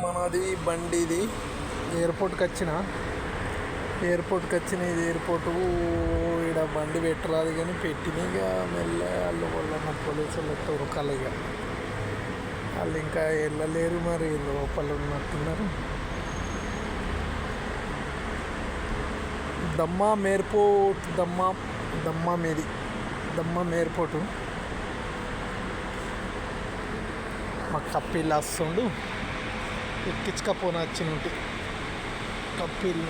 మనది బండి ఇది. ఎయిర్పోర్ట్కి వచ్చిన ఇది ఎయిర్పోర్టు. ఇక్కడ బండి పెట్టరాదు కానీ పెట్టిన ఇక మెల్ల వాళ్ళ పోలీసు వాళ్ళతో ఉరకాలి. ఇక వాళ్ళు ఇంకా వెళ్ళలేరు, మరి లోపల ఉన్నట్టున్నారు. Dammam airport, Dammam airport. మా కప్పిల్ వస్తుండు, ఎక్కించకపోనా వచ్చినట్టు కప్పిల్.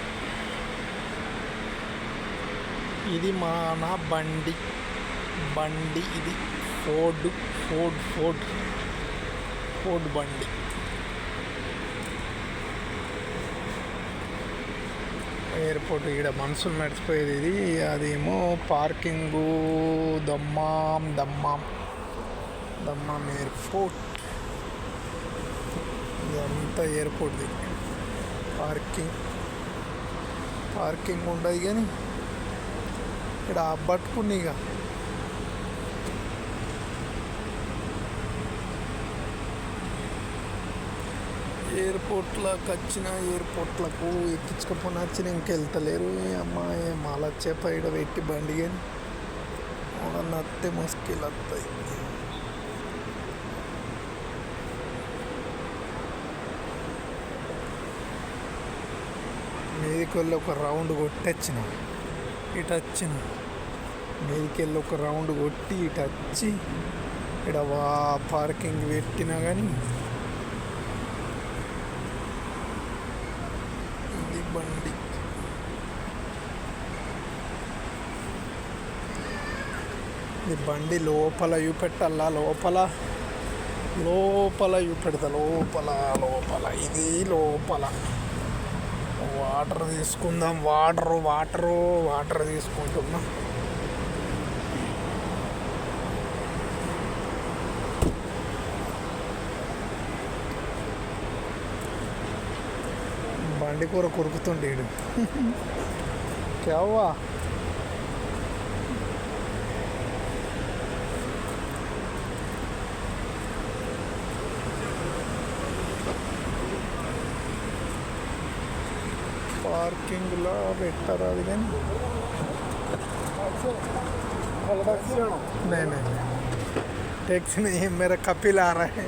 ఇది మన బండి ఇది ఫోర్డ్ బండి. ఎయిర్పోర్ట్ ఇక్కడ మనుషులు నడిచిపోయేది ఇది. అదేమో పార్కింగు దమ్మాం ఎయిర్పోర్ట్. ఇదంతా ఎయిర్పోర్ట్ది. పార్కింగ్ ఉండదు కానీ ఇక్కడ పట్టుకుని ఇక ఎయిర్పోర్ట్లకు ఎక్కించకపోయినా వచ్చిన ఇంకెళ్తలేరు. అమ్మాయి మాల చేప ఇక్కడ పెట్టి బండి కానీ నత్తే ముస్కిల్ వస్తాయి. మీదికి వెళ్ళి ఒక రౌండ్ కొట్టి ఇటు వచ్చిన మీదికి వెళ్ళి ఒక రౌండ్ కొట్టి ఇటు వచ్చి ఇక్కడ పార్కింగ్ పెట్టినా కానీ ఇది బండి. ఈ బండి లోపల చూపెట్టాలా, లోపల చూపెడతా. లోపల ఇది లోపల వాటర్ తీసుకుందాం. వాటర్ తీసుకుంటున్నాం. బండి కూర కొరుకుతుండే వీడు. కేవ్వా పార్కింగ్లో పెట్టరాదు కానీ नहीं टैक्सी नहीं है, मेरा कपिल आ रहा है.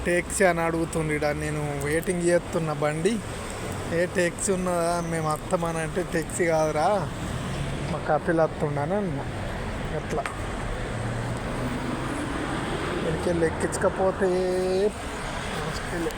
ట్యాక్సీ అని అడుగుతుండ. నేను వెయిటింగ్ చేస్తున్న బండి. ఏ ట్యాక్సీ ఉన్నదా, మేము వస్తామని అంటే ట్యాక్సీ కాదురా మా కపిల్ వస్తుండని అన్నా. ఎట్లా ఇక్కడికి వెళ్ళి ఎక్కించకపోతే ముష్కిలే.